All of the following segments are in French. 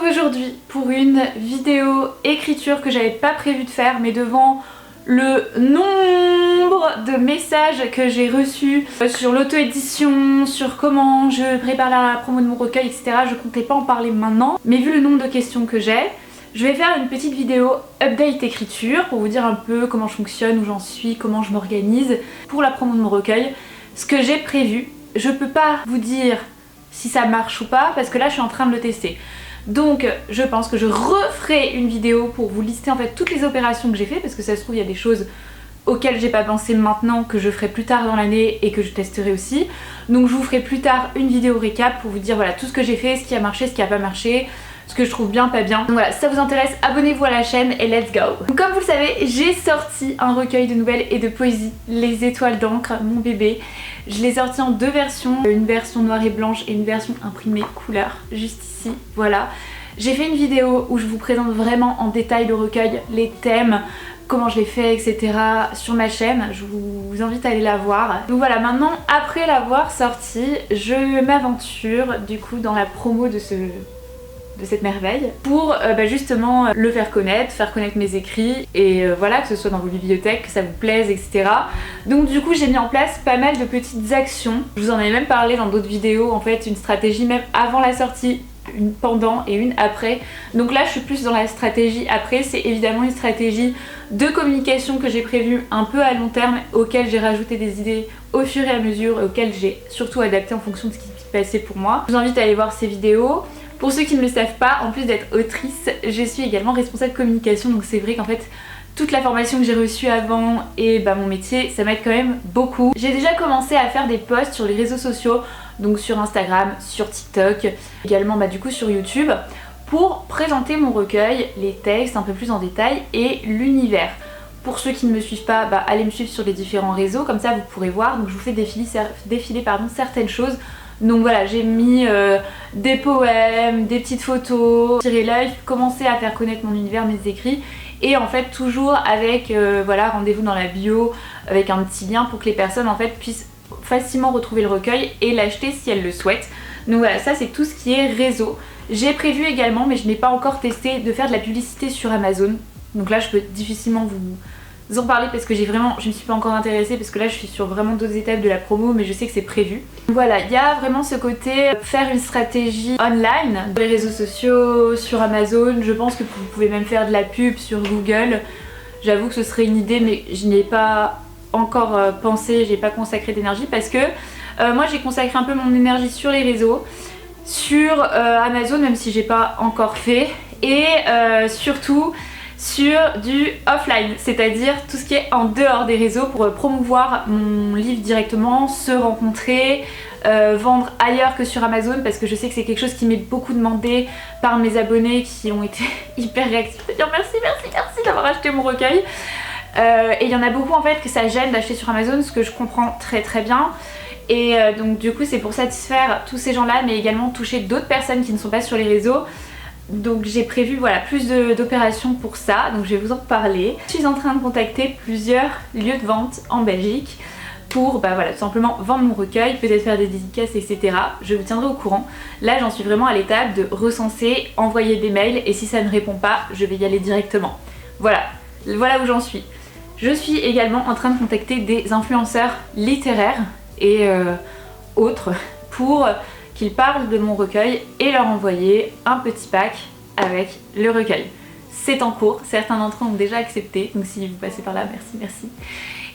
retrouve aujourd'hui pour une vidéo écriture que j'avais pas prévu de faire, mais devant le nombre de messages que j'ai reçus sur l'auto-édition, sur comment je prépare la promo de mon recueil, etc. Je comptais pas en parler maintenant, mais vu le nombre de questions que j'ai, je vais faire une petite vidéo update écriture pour vous dire un peu comment je fonctionne, où j'en suis, comment je m'organise pour la promo de mon recueil, ce que j'ai prévu. Je peux pas vous dire si ça marche ou pas parce que là je suis en train de le tester. Donc je pense que je referai une vidéo pour vous lister en fait toutes les opérations que j'ai fait, parce que ça se trouve il y a des choses auxquelles j'ai pas pensé maintenant que je ferai plus tard dans l'année et que je testerai aussi. Donc je vous ferai plus tard une vidéo récap pour vous dire voilà tout ce que j'ai fait, ce qui a marché, ce qui a pas marché, ce que je trouve bien, pas bien. Donc voilà, si ça vous intéresse, abonnez-vous à la chaîne et let's go. Donc, comme vous le savez, j'ai sorti un recueil de nouvelles et de poésie, Les Étoiles d'encre, mon bébé. Je l'ai sorti en deux versions, une version noire et blanche et une version imprimée couleur, juste ici, voilà. J'ai fait une vidéo où je vous présente vraiment en détail le recueil, les thèmes, comment je l'ai fait, etc. sur ma chaîne. Je vous invite à aller la voir. Donc voilà, maintenant, après l'avoir sorti, je m'aventure du coup dans la promo de cette merveille pour justement le faire connaître mes écrits et voilà, que ce soit dans vos bibliothèques, que ça vous plaise, etc. Donc du coup j'ai mis en place pas mal de petites actions. Je vous en avais même parlé dans d'autres vidéos, en fait une stratégie même avant la sortie, une pendant et une après. Donc là je suis plus dans la stratégie après, c'est évidemment une stratégie de communication que j'ai prévue un peu à long terme, auquel j'ai rajouté des idées au fur et à mesure et auquel j'ai surtout adapté en fonction de ce qui se passait pour moi. Je vous invite à aller voir ces vidéos. Pour ceux qui ne le savent pas, en plus d'être autrice, je suis également responsable communication, donc c'est vrai qu'en fait toute la formation que j'ai reçue avant et mon métier, ça m'aide quand même beaucoup. J'ai déjà commencé à faire des posts sur les réseaux sociaux, donc sur Instagram, sur TikTok, également du coup sur YouTube, pour présenter mon recueil, les textes un peu plus en détail et l'univers. Pour ceux qui ne me suivent pas, allez me suivre sur les différents réseaux, comme ça vous pourrez voir. Donc je vous fais défiler certaines choses. Donc voilà, j'ai mis des poèmes, des petites photos, tirer l'œil, commencer à faire connaître mon univers, mes écrits, et en fait toujours avec voilà, rendez-vous dans la bio avec un petit lien pour que les personnes en fait puissent facilement retrouver le recueil et l'acheter si elles le souhaitent. Donc voilà, ça c'est tout ce qui est réseau. J'ai prévu également, mais je n'ai pas encore testé, de faire de la publicité sur Amazon. Donc là je peux difficilement vous en parler parce que je me suis pas encore intéressée, parce que là je suis sur vraiment d'autres étapes de la promo, mais je sais que c'est prévu. Voilà, il y a vraiment ce côté faire une stratégie online, sur les réseaux sociaux, sur Amazon. Je pense que vous pouvez même faire de la pub sur Google. J'avoue que ce serait une idée, mais je n'y ai pas encore pensé, j'ai pas consacré d'énergie parce que moi j'ai consacré un peu mon énergie sur les réseaux, sur Amazon, même si j'ai pas encore fait, et surtout sur du offline, c'est-à-dire tout ce qui est en dehors des réseaux pour promouvoir mon livre directement, se rencontrer, vendre ailleurs que sur Amazon, parce que je sais que c'est quelque chose qui m'est beaucoup demandé par mes abonnés qui ont été hyper réactifs de dire merci d'avoir acheté mon recueil. Et il y en a beaucoup en fait que ça gêne d'acheter sur Amazon, ce que je comprends très bien. Et donc du coup c'est pour satisfaire tous ces gens là, mais également toucher d'autres personnes qui ne sont pas sur les réseaux. Donc j'ai prévu voilà, plus d'opérations pour ça, donc je vais vous en parler. Je suis en train de contacter plusieurs lieux de vente en Belgique pour voilà, tout simplement vendre mon recueil, peut-être faire des dédicaces, etc. Je vous tiendrai au courant. Là j'en suis vraiment à l'étape de recenser, envoyer des mails, et si ça ne répond pas, je vais y aller directement. Voilà où j'en suis. Je suis également en train de contacter des influenceurs littéraires et autres pour qu'ils parlent de mon recueil et leur envoyer un petit pack avec le recueil. C'est en cours, certains d'entre eux ont déjà accepté, donc si vous passez par là, merci.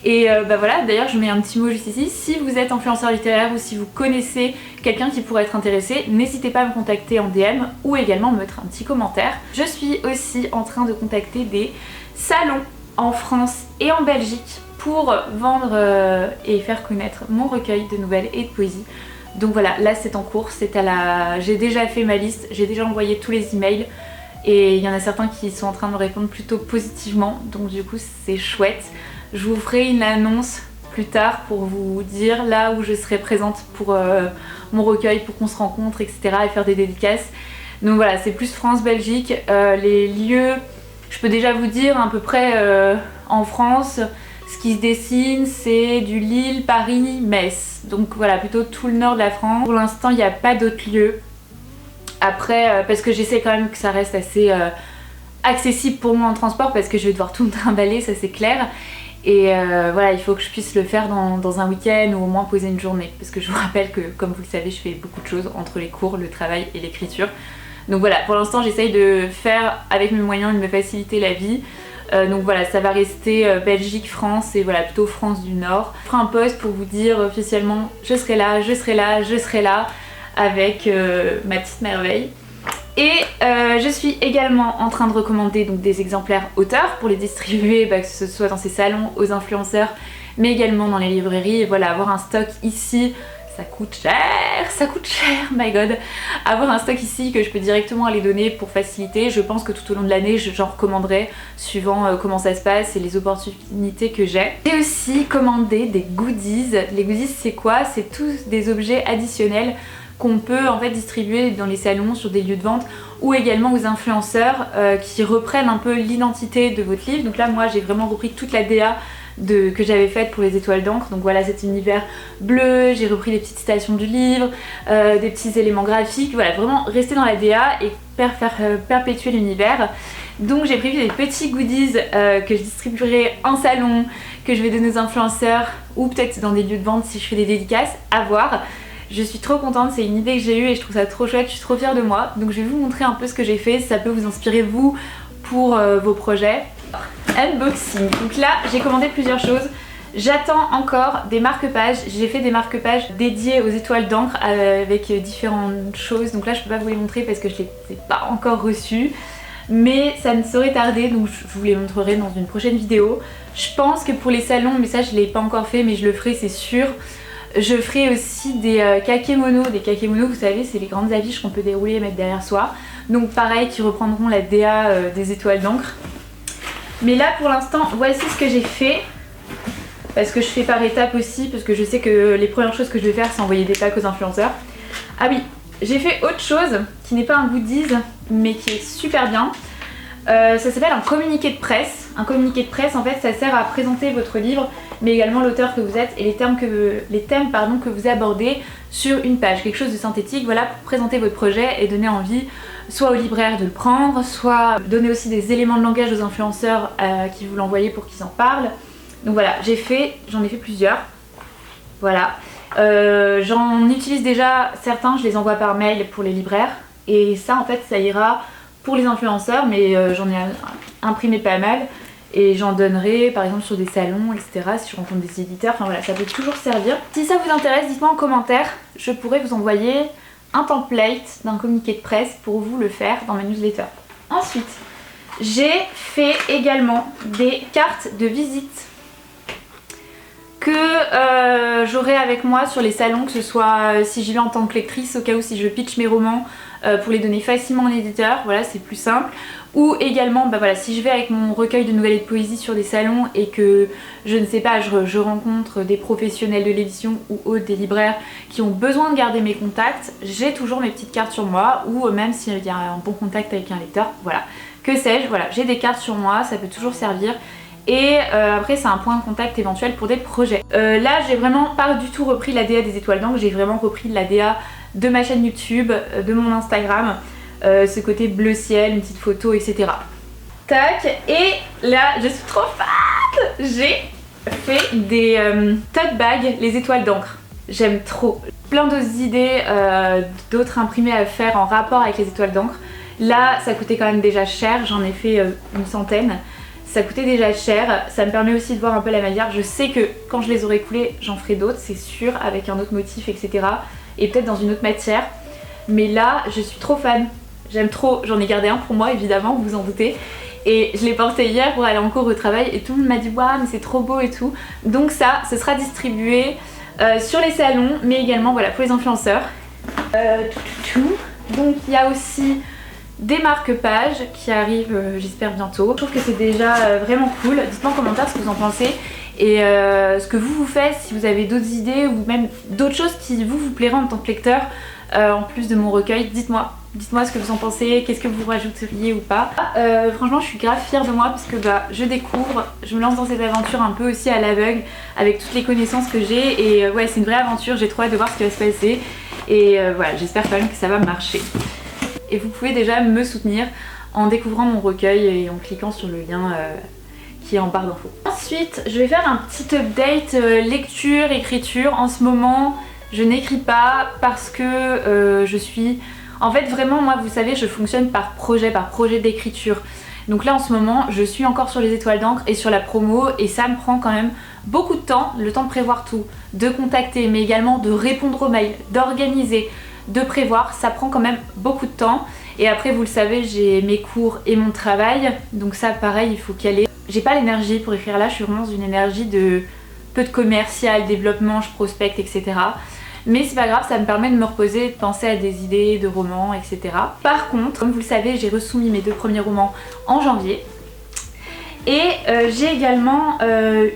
Et voilà, d'ailleurs je mets un petit mot juste ici, si vous êtes influenceur littéraire ou si vous connaissez quelqu'un qui pourrait être intéressé, n'hésitez pas à me contacter en DM ou également me mettre un petit commentaire. Je suis aussi en train de contacter des salons en France et en Belgique pour vendre et faire connaître mon recueil de nouvelles et de poésie. Donc voilà, là c'est en cours, j'ai déjà fait ma liste, j'ai déjà envoyé tous les emails et il y en a certains qui sont en train de me répondre plutôt positivement, donc du coup c'est chouette. Je vous ferai une annonce plus tard pour vous dire là où je serai présente pour mon recueil, pour qu'on se rencontre, etc. et faire des dédicaces. Donc voilà, c'est plus France-Belgique. Les lieux, je peux déjà vous dire à peu près en France, ce qui se dessine c'est du Lille, Paris, Metz. Donc voilà, plutôt tout le nord de la France. Pour l'instant il n'y a pas d'autres lieux. Après, parce que j'essaie quand même que ça reste assez accessible pour moi en transport, parce que je vais devoir tout me trimballer, ça c'est clair. Et voilà, il faut que je puisse le faire dans un week-end ou au moins poser une journée. Parce que je vous rappelle que, comme vous le savez, je fais beaucoup de choses entre les cours, le travail et l'écriture. Donc voilà, pour l'instant j'essaye de faire avec mes moyens, de me faciliter la vie. Donc voilà, ça va rester Belgique, France et voilà, plutôt France du Nord. Je ferai un post pour vous dire officiellement je serai là, je serai là, je serai là avec ma petite merveille. Et je suis également en train de recommander donc des exemplaires auteurs pour les distribuer, que ce soit dans ces salons, aux influenceurs, mais également dans les librairies. Et voilà, avoir un stock ici, ça coûte cher, my god. Avoir un stock ici que je peux directement aller donner pour faciliter, je pense que tout au long de l'année, j'en recommanderai suivant comment ça se passe et les opportunités que j'ai. J'ai aussi commandé des goodies. Les goodies, c'est quoi? C'est tous des objets additionnels qu'on peut en fait distribuer dans les salons, sur des lieux de vente ou également aux influenceurs qui reprennent un peu l'identité de votre livre. Donc là moi j'ai vraiment repris toute la DA que j'avais faite pour les étoiles d'encre. Donc voilà, cet univers bleu, j'ai repris les petites citations du livre, des petits éléments graphiques, voilà, vraiment rester dans la DA et faire perpétuer l'univers. Donc j'ai prévu des petits goodies que je distribuerai en salon, que je vais donner aux influenceurs ou peut-être dans des lieux de vente si je fais des dédicaces, à voir. Je suis trop contente, c'est une idée que j'ai eue et je trouve ça trop chouette, je suis trop fière de moi. Donc je vais vous montrer un peu ce que j'ai fait, ça peut vous inspirer vous pour vos projets. Unboxing, donc là j'ai commandé plusieurs choses. J'attends encore des marque-pages, j'ai fait des marque-pages dédiés aux étoiles d'encre avec différentes choses. Donc là je peux pas vous les montrer parce que je les ai pas encore reçues. Mais ça ne saurait tarder, donc je vous les montrerai dans une prochaine vidéo. Je pense que pour les salons, mais ça je l'ai pas encore fait mais je le ferai c'est sûr. Je ferai aussi des kakémonos. Des kakémonos, vous savez, c'est les grandes affiches qu'on peut dérouler et mettre derrière soi. Donc pareil, qui reprendront la DA des étoiles d'encre. Mais là pour l'instant, voici ce que j'ai fait. Parce que je fais par étapes aussi, parce que je sais que les premières choses que je vais faire c'est envoyer des packs aux influenceurs. Ah oui, j'ai fait autre chose qui n'est pas un goodies mais qui est super bien. Ça s'appelle un communiqué de presse. Un communiqué de presse en fait ça sert à présenter votre livre mais également l'auteur que vous êtes et les thèmes que vous abordez sur une page. Quelque chose de synthétique, voilà, pour présenter votre projet et donner envie soit aux libraires de le prendre, soit donner aussi des éléments de langage aux influenceurs qui vous l'envoyez pour qu'ils en parlent. Donc voilà, j'en ai fait plusieurs. Voilà. J'en utilise déjà certains, je les envoie par mail pour les libraires. Et ça en fait ça ira pour les influenceurs, mais j'en ai imprimé pas mal. Et j'en donnerai par exemple sur des salons, etc. si je rencontre des éditeurs, enfin voilà, ça peut toujours servir. Si ça vous intéresse, dites-moi en commentaire, je pourrais vous envoyer un template d'un communiqué de presse pour vous le faire dans ma newsletter. Ensuite, j'ai fait également des cartes de visite que j'aurai avec moi sur les salons, que ce soit si j'y vais en tant que lectrice, au cas où si je pitch mes romans, pour les donner facilement en éditeur, voilà c'est plus simple. Ou également voilà, si je vais avec mon recueil de nouvelles et de poésie sur des salons et que je ne sais pas, je rencontre des professionnels de l'édition ou autres, des libraires qui ont besoin de garder mes contacts, j'ai toujours mes petites cartes sur moi, ou même s'il y a un bon contact avec un lecteur, voilà, que sais-je, voilà, j'ai des cartes sur moi, ça peut toujours servir. Et après c'est un point de contact éventuel pour des projets. Là j'ai vraiment pas du tout repris la DA des étoiles d'encre, j'ai vraiment repris la DA de ma chaîne YouTube, de mon Instagram, ce côté bleu ciel, une petite photo, etc. Tac, et là je suis trop fan, j'ai fait des tote bags les étoiles d'encre. J'aime trop. Plein d'autres idées, d'autres imprimés à faire en rapport avec les étoiles d'encre. Là ça coûtait quand même déjà cher, j'en ai fait une centaine. Ça coûtait déjà cher, ça me permet aussi de voir un peu la manière. Je sais que quand je les aurai coulés, j'en ferai d'autres, c'est sûr, avec un autre motif, etc. Et peut-être dans une autre matière. Mais là, je suis trop fan. J'aime trop, j'en ai gardé un pour moi évidemment, vous vous en doutez. Et je l'ai porté hier pour aller en cours au travail et tout le monde m'a dit waouh mais c'est trop beau et tout. Donc ça, ce sera distribué sur les salons, mais également voilà pour les influenceurs. Donc il y a aussi des marque-pages qui arrivent j'espère bientôt. Je trouve que c'est déjà vraiment cool. Dites-moi en commentaire ce que vous en pensez et ce que vous faites, si vous avez d'autres idées ou même d'autres choses qui vous plairaient en tant que lecteur en plus de mon recueil. Dites-moi ce que vous en pensez, qu'est-ce que vous rajouteriez ou pas. Franchement je suis grave fière de moi parce que je découvre, je me lance dans cette aventure un peu aussi à l'aveugle avec toutes les connaissances que j'ai et ouais c'est une vraie aventure, j'ai trop hâte de voir ce qui va se passer et voilà j'espère quand même que ça va marcher. et vous pouvez déjà me soutenir en découvrant mon recueil et en cliquant sur le lien qui est en barre d'infos. Ensuite, je vais faire un petit update lecture, écriture. En ce moment, je n'écris pas parce que je suis... En fait, vraiment, moi, vous savez, je fonctionne par projet d'écriture. Donc là, en ce moment, je suis encore sur les étoiles d'encre et sur la promo et ça me prend quand même beaucoup de temps, le temps de prévoir tout, de contacter, mais également de répondre aux mails, d'organiser, de prévoir. Ça prend quand même beaucoup de temps. Et après, vous le savez, j'ai mes cours et mon travail. Donc ça, pareil, il faut caler. J'ai pas l'énergie pour écrire là, je suis vraiment dans une énergie de peu de commercial, développement, je prospecte, etc. Mais c'est pas grave, ça me permet de me reposer, de penser à des idées, de romans, etc. Par contre, comme vous le savez, j'ai resoumis mes 2 premiers romans en janvier. Et j'ai également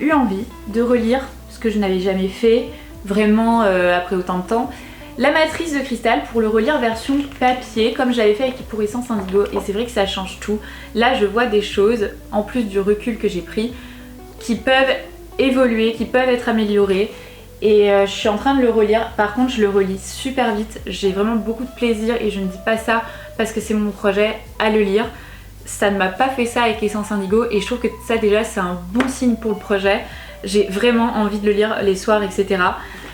eu envie de relire, ce que je n'avais jamais fait, vraiment après autant de temps, La Matrice de Cristal pour le relire version papier, comme j'avais fait pour Essence Indigo. Et c'est vrai que ça change tout. Là, je vois des choses, en plus du recul que j'ai pris, qui peuvent évoluer, qui peuvent être améliorées. Et je suis en train de le relire. Par contre, je le relis super vite. J'ai vraiment beaucoup de plaisir et je ne dis pas ça parce que c'est mon projet à le lire. Ça ne m'a pas fait ça avec Essence Indigo et je trouve que ça déjà c'est un bon signe pour le projet. J'ai vraiment envie de le lire les soirs, etc.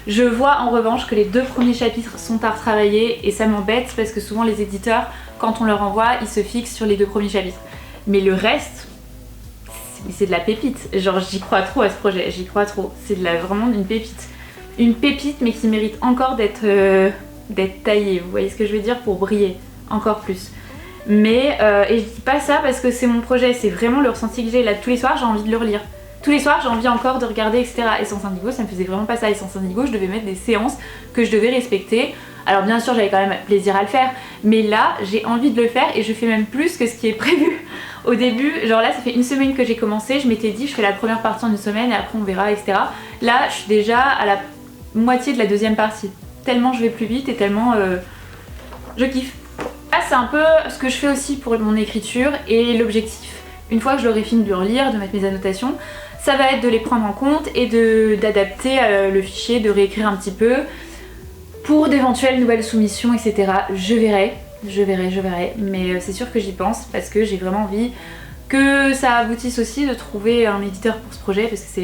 Je vois en revanche que les 2 premiers chapitres sont à retravailler et ça m'embête parce que souvent les éditeurs, quand on leur envoie, ils se fixent sur les 2 premiers chapitres. Mais le reste, c'est de la pépite. Genre j'y crois trop à ce projet, j'y crois trop. C'est vraiment une pépite. Une pépite mais qui mérite encore d'être taillée, vous voyez ce que je veux dire, pour briller encore plus. Mais, et je dis pas ça parce que c'est mon projet, c'est vraiment le ressenti que j'ai là tous les soirs, j'ai envie de le relire. Tous les soirs j'ai envie encore de regarder, etc. Essence Indigo, ça me faisait vraiment pas ça. Essence Indigo, je devais mettre des séances que je devais respecter. Alors bien sûr j'avais quand même plaisir à le faire, mais là j'ai envie de le faire et je fais même plus que ce qui est prévu. Au début, genre là ça fait 1 semaine que j'ai commencé, je m'étais dit je fais la première partie en 1 semaine et après on verra, etc. Là je suis déjà à la moitié de la 2e partie. Tellement je vais plus vite et tellement je kiffe. Là c'est un peu ce que je fais aussi pour mon écriture et l'objectif, une fois que je l'aurai fini de le relire, de mettre mes annotations, ça va être de les prendre en compte et d'adapter le fichier, de réécrire un petit peu pour d'éventuelles nouvelles soumissions, etc. Je verrai, mais c'est sûr que j'y pense parce que j'ai vraiment envie que ça aboutisse aussi de trouver un éditeur pour ce projet parce que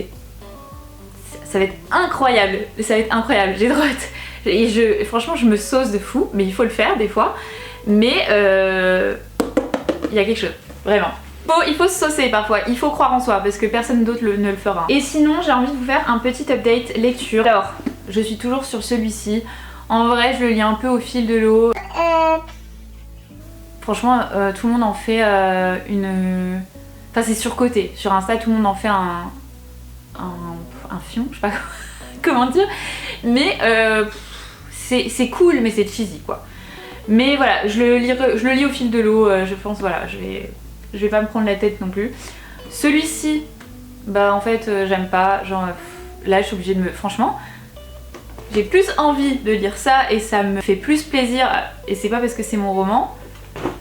ça va être incroyable, j'ai trop hâte. Et franchement je me sauce de fou, mais il faut le faire des fois. Mais il y a quelque chose, vraiment. Il faut se saucer parfois, il faut croire en soi parce que personne d'autre ne le fera. Et sinon j'ai envie de vous faire un petit update lecture. Alors, je suis toujours sur celui-ci. En vrai je le lis un peu au fil de l'eau. Franchement tout le monde en fait une... Enfin c'est surcoté, sur Insta tout le monde en fait un fion, je sais pas comment dire. Mais c'est cool mais c'est cheesy quoi. Mais voilà, je le lis au fil de l'eau, je pense, voilà, je vais pas me prendre la tête non plus. Celui-ci, bah en fait j'aime pas, genre là je suis obligée de me... Franchement, j'ai plus envie de lire ça et ça me fait plus plaisir, et c'est pas parce que c'est mon roman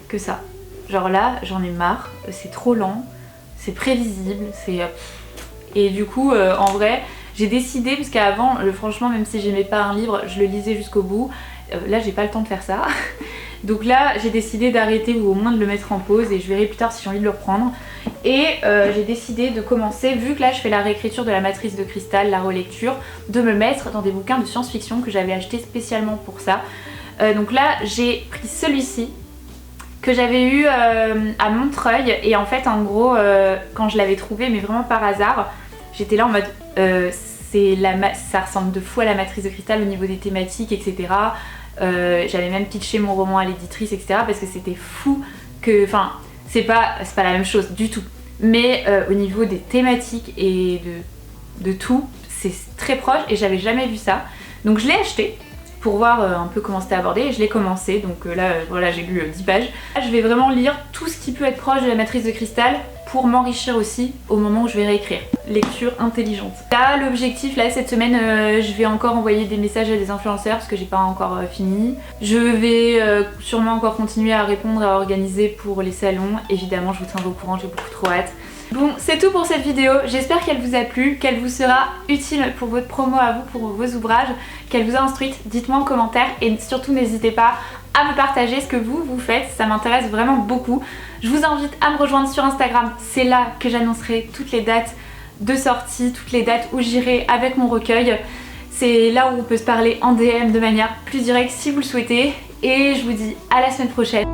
que ça. Genre là, j'en ai marre, c'est trop lent, c'est prévisible, c'est... Et du coup, en vrai, j'ai décidé, parce qu'avant, franchement, même si j'aimais pas un livre, je le lisais jusqu'au bout. Là j'ai pas le temps de faire ça. Donc là j'ai décidé d'arrêter ou au moins de le mettre en pause et je verrai plus tard si j'ai envie de le reprendre. Et j'ai décidé de commencer, vu que là je fais la réécriture de La Matrice de Cristal, la relecture, de me mettre dans des bouquins de science-fiction que j'avais acheté spécialement pour ça. Donc là j'ai pris celui-ci que j'avais eu à Montreuil et en fait en gros quand je l'avais trouvé, mais vraiment par hasard, j'étais là en mode ça ressemble de fou à La Matrice de Cristal au niveau des thématiques, etc. J'avais même pitché mon roman à l'éditrice, etc. parce que c'était fou que... Enfin, c'est pas la même chose du tout. Mais au niveau des thématiques et de tout, c'est très proche et j'avais jamais vu ça. Donc je l'ai acheté pour voir un peu comment c'était abordé et je l'ai commencé. Donc là, voilà, j'ai lu 10 pages. Là, je vais vraiment lire tout ce qui peut être proche de La Matrice de Cristal pour m'enrichir aussi au moment où je vais réécrire. Lecture intelligente. Là, l'objectif, là, cette semaine, je vais encore envoyer des messages à des influenceurs parce que j'ai pas encore fini. Je vais sûrement encore continuer à répondre, à organiser pour les salons. Évidemment, je vous tiendrai au courant, j'ai beaucoup trop hâte. Bon, c'est tout pour cette vidéo. J'espère qu'elle vous a plu, qu'elle vous sera utile pour votre promo à vous, pour vos ouvrages, qu'elle vous a instruite. Dites-moi en commentaire et surtout n'hésitez pas à me partager ce que vous faites, ça m'intéresse vraiment beaucoup. Je vous invite à me rejoindre sur Instagram, c'est là que j'annoncerai toutes les dates de sortie, toutes les dates où j'irai avec mon recueil. C'est là où on peut se parler en DM de manière plus directe si vous le souhaitez. Et je vous dis à la semaine prochaine.